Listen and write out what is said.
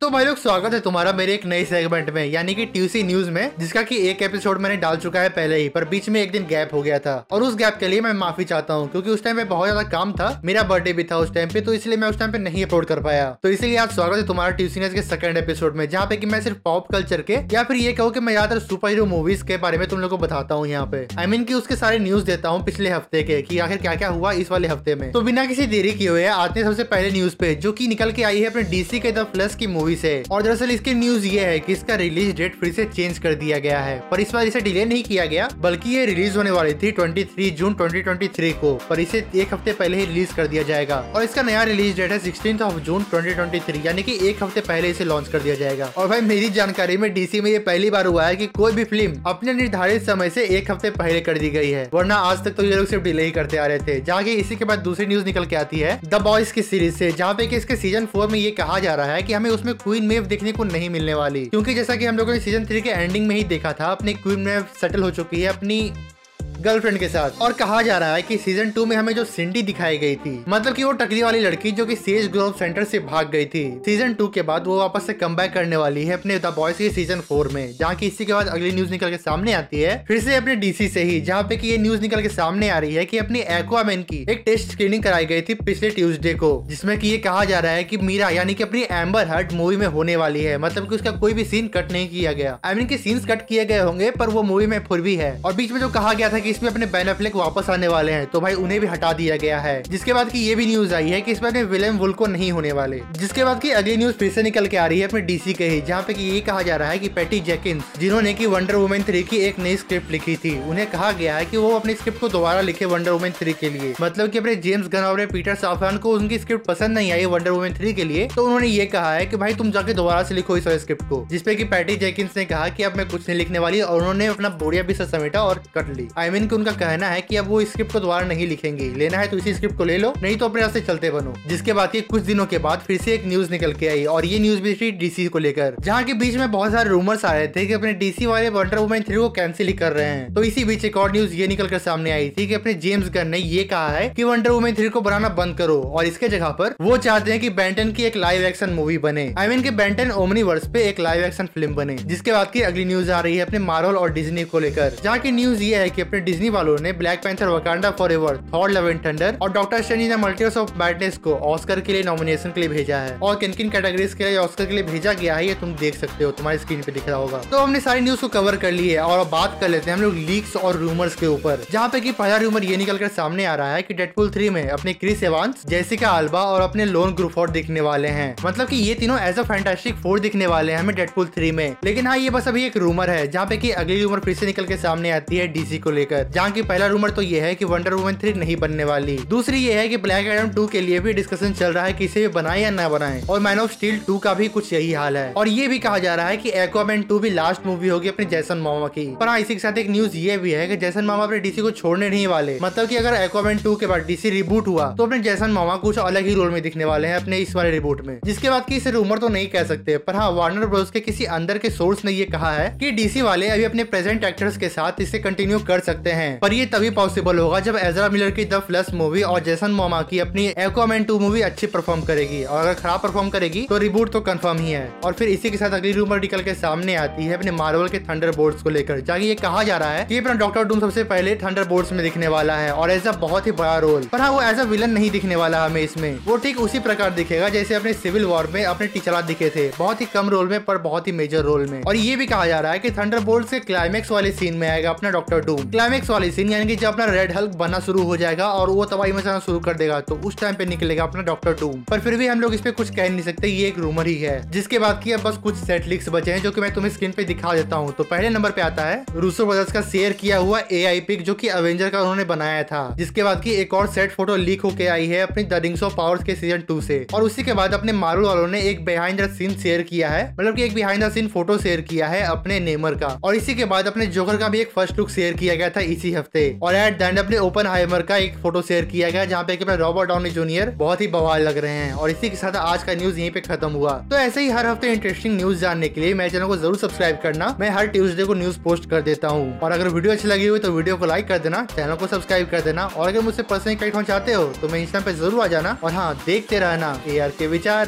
तो भाई लोग स्वागत है तुम्हारा मेरे एक नई सेगमेंट में यानी कि ट्यूसी न्यूज में, जिसका कि एक एपिसोड मैंने डाल चुका है पहले ही, पर बीच में एक दिन गैप हो गया था और उस गैप के लिए मैं माफी चाहता हूँ क्योंकि उस टाइम पे बहुत ज्यादा काम था, मेरा बर्थडे भी था उस टाइम पे, तो इसलिए मैं उस टाइम पे नहीं अपलोड कर पाया। तो इसीलिए आज स्वागत है तुम्हारा ट्यूसी न्यूज के सेकंड एपिसोड में, जहाँ पे कि मैं सिर्फ पॉप कल्चर के या फिर ये कहो कि मैं ज्यादातर सुपर हीरो मूवीज के बारे में तुम लोग को बताता हूँ यहाँ पे। आई मीन की उसके सारे न्यूज देता हूँ पिछले हफ्ते के कि आखिर क्या क्या हुआ इस वाले हफ्ते में। तो बिना किसी देरी किए हुए आते हैं सबसे पहले न्यूज पे, जो की निकल के आई है अपने डीसी के द फ्लैश की मूवी से। और दरअसल इसकी न्यूज ये है कि इसका रिलीज डेट फिर से चेंज कर दिया गया है, पर इस बार इसे डिले नहीं किया गया, बल्कि ये रिलीज होने वाली थी 23 जून 2023 को, पर इसे एक हफ्ते पहले ही रिलीज कर दिया जाएगा। और इसका नया रिलीज डेट है 16 जून 2023, यानी कि एक हफ्ते पहले इसे लॉन्च कर दिया जाएगा। और भाई मेरी जानकारी में डीसी में ये पहली बार हुआ है कि कोई भी फिल्म अपने निर्धारित समय से एक हफ्ते पहले कर दी गई है, वरना आज तक तो ये लोग सिर्फ डिले ही करते आ रहे थे। जहाँ की इसी के बाद दूसरी न्यूज निकल के आती है द बॉयज की सीरीज से, जहाँ पे कि इसके सीजन 4 में ये कहा जा रहा है कि हमें उसमें क्वीन मेव देखने को नहीं मिलने वाली, क्योंकि जैसा कि हम लोगों ने सीजन 3 के एंडिंग में ही देखा था, अपनी क्वीन मेव सेटल हो चुकी है अपनी गर्लफ्रेंड के साथ। और कहा जा रहा है कि सीजन 2 में हमें जो सिंडी दिखाई गई थी, मतलब कि वो टकली वाली लड़की जो कि सेज ग्रोव सेंटर से भाग गई थी, सीजन 2 के बाद वो वापस से कम बैक करने वाली है अपने द बॉयज के सीजन 4 में। जहाँ की इसी के बाद अगली न्यूज निकल के सामने आती है फिर से अपने डीसी से ही, जहाँ पे कि ये न्यूज निकल के सामने आ रही है कि अपनी एक्वामैन की एक टेस्ट स्क्रीनिंग कराई गई थी पिछले ट्यूसडे को, जिसमें कि ये कहा जा रहा है कि मीरा यानी कि अपनी एम्बर हर्ड मूवी में होने वाली है। मतलब कि उसका कोई भी सीन कट नहीं किया गया, आई मीन के सीन्स कट किए गए होंगे पर वो मूवी में फिर भी है। और बीच में जो कहा गया था कि इसमें अपने बेन एफ्लेक वापस आने वाले हैं, तो भाई उन्हें भी हटा दिया गया है। जिसके बाद की ये भी न्यूज आई है कि इसमें अपने विलियम वुल्को नहीं होने वाले। जिसके बाद की अगली न्यूज फिर से निकल के आ रही है अपने डीसी के ही, जहाँ पे कि ये कहा जा रहा है कि पैटी जेकिंस, जिन्होंने की वंडर वुमन 3 की एक नई स्क्रिप्ट लिखी थी, उन्हें कहा गया है कि वो अपनी स्क्रिप्ट को दोबारा लिखे वंडर वुमन 3 के लिए। मतलब कि अपने जेम्स गन और पीटर साफरान को उनकी स्क्रिप्ट पसंद नहीं आई वंडर वुमन 3 के लिए, तो उन्होंने ये कहा है कि भाई तुम जाके दोबारा से लिखो इस स्क्रिप्ट को। जिसपे कि पैटी जेकिंस ने कहा कि अब मैं कुछ नहीं लिखने वाली, और उन्होंने अपना बोरिया भी समेटा और कर ली। आई मीन कि उनका कहना है कि अब वो स्क्रिप्ट को दोबारा नहीं लिखेंगे, लेना है तो इसी स्क्रिप्ट को ले लो, नहीं तो अपने रास्ते चलते बनो। जिसके बाद के कुछ दिनों के बाद फिर से एक न्यूज निकल के आई, और ये न्यूज भी थी डीसी को लेकर, जहाँ के बीच में बहुत सारे रूमर्स आ रहे थे कि अपने डीसी वाले वंडर वुमन 3 को कैंसिल ही कर रहे हैं। तो इसी बीच एक और न्यूज ये निकल कर सामने आई थी कि अपने जेम्स गन ने ये कहा है कि वंडर वुमन 3 को बनाना बंद करो, और इसके जगह पर वो चाहते हैं कि बेंटन की एक लाइव एक्शन मूवी बने। आई मीन कि बेंटन ओमनीवर्स पे एक लाइव एक्शन फिल्म बने। जिसके बाद की अगली न्यूज आ रही है अपने मार्वल और डिज्नी को लेकर, जहाँ की न्यूज ये है कि अपने डिज्नी वालों ने Black Panther Wakanda Forever, Thor Love and Thunder और Doctor Strange in the Multiverse of Madness को ऑस्कर के लिए नॉमिनेशन के लिए भेजा है। और किन किन कैटेगरीज के लिए ऑस्कर के लिए भेजा गया है ये तुम देख सकते हो, तुम्हारी स्क्रीन पे दिख रहा होगा। तो हमने सारी न्यूज को कवर कर ली है, और अब बात कर लेते हैं हम लोग लीक्स और रूमर्स के ऊपर, जहाँ पे कि पहला रूमर ये निकल कर सामने आ रहा है कि डेडपूल 3 में अपने क्रिस एवांस, जेसिका अल्बा और अपने लोन ग्रुफोर्ड दिखने वाले हैं। मतलब कि ये तीनों एज अ फैंटास्टिक फोर दिखने वाले हैं हमें डेडपूल 3 में। लेकिन हाँ, ये बस अभी एक रूमर है, जहाँ पे कि अगली रूमर फिर से निकल के सामने आती है डीसी को लेकर, जहाँ की पहला रूमर तो ये है कि वंडर वुमन 3 नहीं बनने वाली। दूसरी ये है कि ब्लैक एडम 2 के लिए भी डिस्कशन चल रहा है कि इसे भी बनाए या ना बनाए, और मैन ऑफ स्टील 2 का भी कुछ यही हाल है। और ये भी कहा जा रहा है कि एक्वामैन 2 भी लास्ट मूवी होगी अपने जैसन मामा की। पर हाँ, इसी के साथ एक न्यूज ये भी है कि जैसन मामा अपने डीसी को छोड़ने नहीं वाले। मतलब कि अगर एक्वामैन 2 के बाद डीसी रिबूट हुआ तो अपने जैसन मामा कुछ अलग ही रोल में दिखने वाले हैं अपने इस वाले रिबूट में। जिसके बाद की इसे रूमर तो नहीं कह सकते, पर हाँ, वार्नर ब्रोस के किसी अंदर के सोर्स ने ये कहा है कि डीसी वाले अभी अपने प्रेजेंट एक्टर्स के साथ इसे कंटिन्यू कर सकते हैं, पर ये तभी पॉसिबल होगा जब एजरा मिलर की द फ्लैश मूवी और जेसन मोमा की अपनी एक्वामैन 2 मूवी अच्छी परफॉर्म करेगी, और अगर खराब परफॉर्म करेगी तो रिबूट तो कंफर्म ही है। और फिर इसी के साथ अगली रूमर निकल के सामने आती है अपने मार्वल के थंडरबोल्ट्स को लेकर, जहाँ ये कहा जा रहा है कि अपना डॉक्टर डूम सबसे पहले थंडरबोल्ट्स में दिखने वाला है, और एज अ बहुत ही बड़ा रोल। पर हाँ, वो एज अ विलन नहीं दिखने वाला हमें इसमें, वो ठीक उसी प्रकार दिखेगा जैसे अपने सिविल वॉर में अपने टीचर दिखे थे, बहुत ही कम रोल में पर बहुत ही मेजर रोल में। और ये भी कहा जा रहा है कि थंडरबोल्ट्स के क्लाइमेक्स वाले सीन में आएगा अपना डॉक्टर डूम। क्लाइमेक्स वाले सीन यानी कि जब अपना रेड हल्क बनना शुरू हो जाएगा और वो तबाही मचाना शुरू कर देगा, तो उस टाइम पे निकलेगा अपना डॉक्टर डूम। पर फिर भी हम लोग इस पे कुछ कह नहीं सकते, ये एक रूमर ही है। जिसके बाद की अब बस कुछ सेट लीक्स बचे हैं, जो कि मैं तुम्हें स्क्रीन पे दिखा देता हूँ। तो पहले नंबर पे आता है रूसो ब्रदर्स का शेयर किया हुआ एआई पिक, जो कि अवेंजर का उन्होंने बनाया था। जिसके बाद की एक और सेट फोटो लीक होके आई है अपनी द रिंग्स ऑफ पावर्स के सीजन 2 से। और उसी के बाद अपने मार्वल वालों ने एक बिहाइंड द सीन शेयर किया है, मतलब कि एक behind the scene photo share किया है अपने नेमर का। और इसी के बाद अपने जोकर का भी एक फर्स्ट लुक शेयर किया गया था इसी हफ्ते। और एट द एंड अपने ओपनहाइमर का एक फोटो शेयर किया गया, जहाँ पे अपने रॉबर्ट डाउनी जूनियर बहुत ही बवाल लग रहे हैं। और इसी के साथ आज का न्यूज यहीं पे खत्म हुआ। तो ऐसे ही हर हफ्ते इंटरेस्टिंग न्यूज जानने के लिए मेरे चैनल को जरूर सब्सक्राइब करना। मैं हर ट्यूसडे को न्यूज पोस्ट कर देता हूँ। और अगर वीडियो अच्छी लगी हुई तो वीडियो को लाइक कर देना, चैनल को सब्सक्राइब कर देना, और अगर मुझसे पर्सनली कनेक्ट होना चाहते हो तो मैं इंस्टाग्राम पे जरूर आ जाना। और हाँ, देखते रहना AR के विचार।